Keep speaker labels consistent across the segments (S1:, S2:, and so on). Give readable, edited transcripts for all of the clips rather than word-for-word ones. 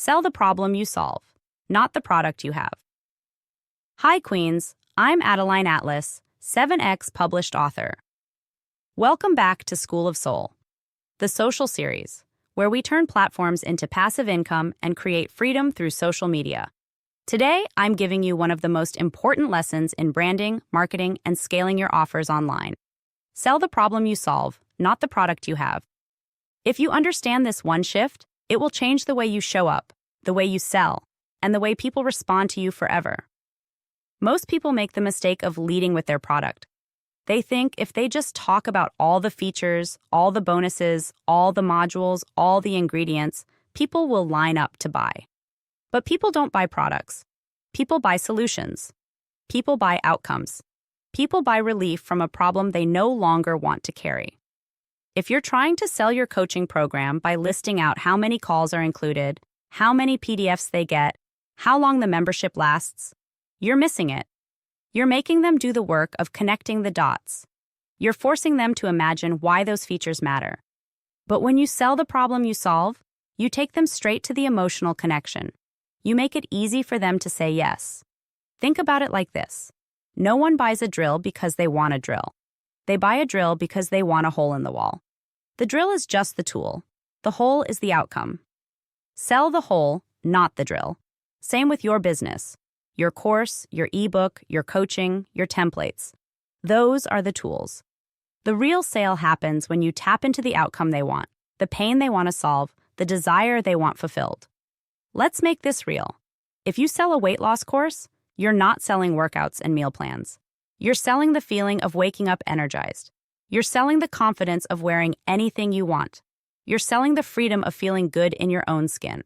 S1: Sell the problem you solve, not the product you have. Hi, Queens. I'm Adeline Atlas, 7X published author. Welcome back to School of Soul, the social series, where we turn platforms into passive income and create freedom through social media. Today, I'm giving you one of the most important lessons in branding, marketing, and scaling your offers online. Sell the problem you solve, not the product you have. If you understand this one shift, it will change the way you show up, the way you sell, and the way people respond to you forever. Most people make the mistake of leading with their product. They think if they just talk about all the features, all the bonuses, all the modules, all the ingredients, people will line up to buy. But people don't buy products. People buy solutions. People buy outcomes. People buy relief from a problem they no longer want to carry. If you're trying to sell your coaching program by listing out how many calls are included, how many PDFs they get, how long the membership lasts, you're missing it. You're making them do the work of connecting the dots. You're forcing them to imagine why those features matter. But when you sell the problem you solve, you take them straight to the emotional connection. You make it easy for them to say yes. Think about it like this. No one buys a drill because they want a drill. They buy a drill because they want a hole in the wall. The drill is just the tool. The hole is the outcome. Sell the hole, not the drill. Same with your business. Your course, your ebook, your coaching, your templates. Those are the tools. The real sale happens when you tap into the outcome they want, the pain they want to solve, the desire they want fulfilled. Let's make this real. If you sell a weight loss course, you're not selling workouts and meal plans. You're selling the feeling of waking up energized. You're selling the confidence of wearing anything you want. You're selling the freedom of feeling good in your own skin.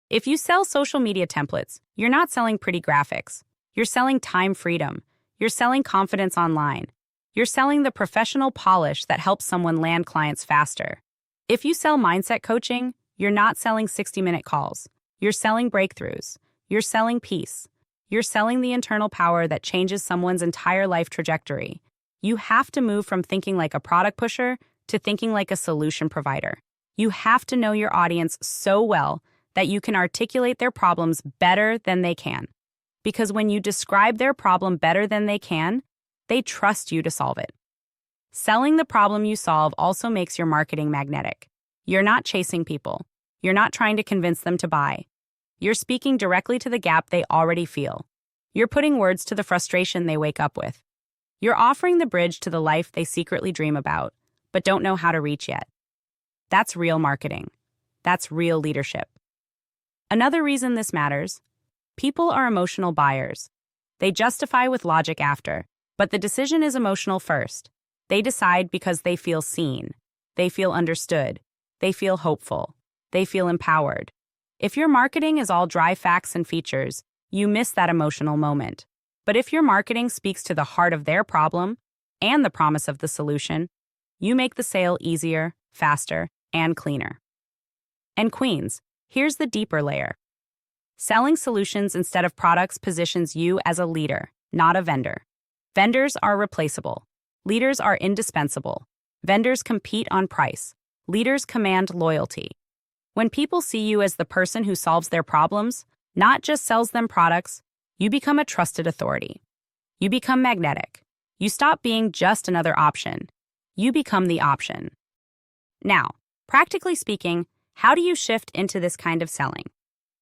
S1: If you sell social media templates, you're not selling pretty graphics. You're selling time freedom. You're selling confidence online. You're selling the professional polish that helps someone land clients faster. If you sell mindset coaching, you're not selling 60-minute calls. You're selling breakthroughs. You're selling peace. You're selling the internal power that changes someone's entire life trajectory. You have to move from thinking like a product pusher to thinking like a solution provider. You have to know your audience so well that you can articulate their problems better than they can. Because when you describe their problem better than they can, they trust you to solve it. Selling the problem you solve also makes your marketing magnetic. You're not chasing people. You're not trying to convince them to buy. You're speaking directly to the gap they already feel. You're putting words to the frustration they wake up with. You're offering the bridge to the life they secretly dream about, but don't know how to reach yet. That's real marketing. That's real leadership. Another reason this matters: people are emotional buyers. They justify with logic after, but the decision is emotional first. They decide because they feel seen. They feel understood. They feel hopeful. They feel empowered. If your marketing is all dry facts and features, you miss that emotional moment. But if your marketing speaks to the heart of their problem and the promise of the solution, you make the sale easier, faster, and cleaner. And Queens, here's the deeper layer. Selling solutions instead of products positions you as a leader, not a vendor. Vendors are replaceable. Leaders are indispensable. Vendors compete on price. Leaders command loyalty. When people see you as the person who solves their problems, not just sells them products, you become a trusted authority. You become magnetic. You stop being just another option. You become the option. Now, practically speaking, how do you shift into this kind of selling?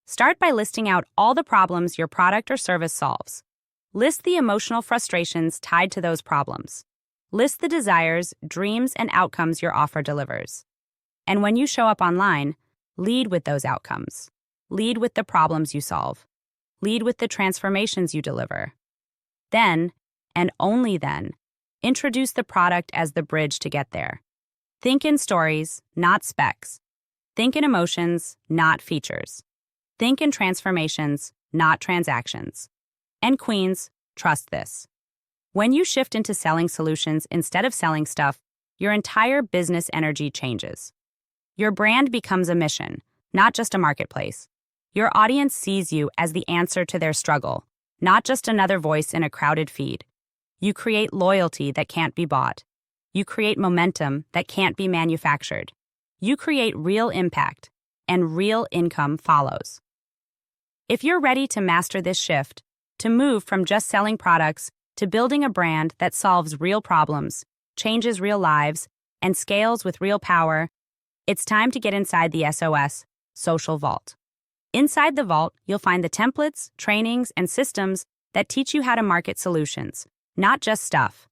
S1: Start by listing out all the problems your product or service solves. List the emotional frustrations tied to those problems. List the desires, dreams, and outcomes your offer delivers. And when you show up online, lead with those outcomes. Lead with the problems you solve. Lead with the transformations you deliver. Then, and only then, introduce the product as the bridge to get there. Think in stories, not specs. Think in emotions, not features. Think in transformations, not transactions. And Queens, trust this. When you shift into selling solutions instead of selling stuff, your entire business energy changes. Your brand becomes a mission, not just a marketplace. Your audience sees you as the answer to their struggle, not just another voice in a crowded feed. You create loyalty that can't be bought. You create momentum that can't be manufactured. You create real impact. and real income follows. If you're ready to master this shift, to move from just selling products to building a brand that solves real problems, changes real lives, and scales with real power, it's time to get inside the SOS Social Vault. Inside the vault, you'll find the templates, trainings, and systems that teach you how to market solutions, not just stuff,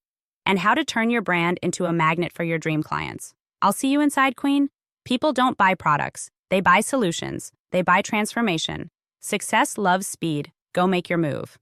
S1: and how to turn your brand into a magnet for your dream clients. I'll see you inside, Queen. People don't buy products. They buy solutions. They buy transformation. Success loves speed. Go make your move.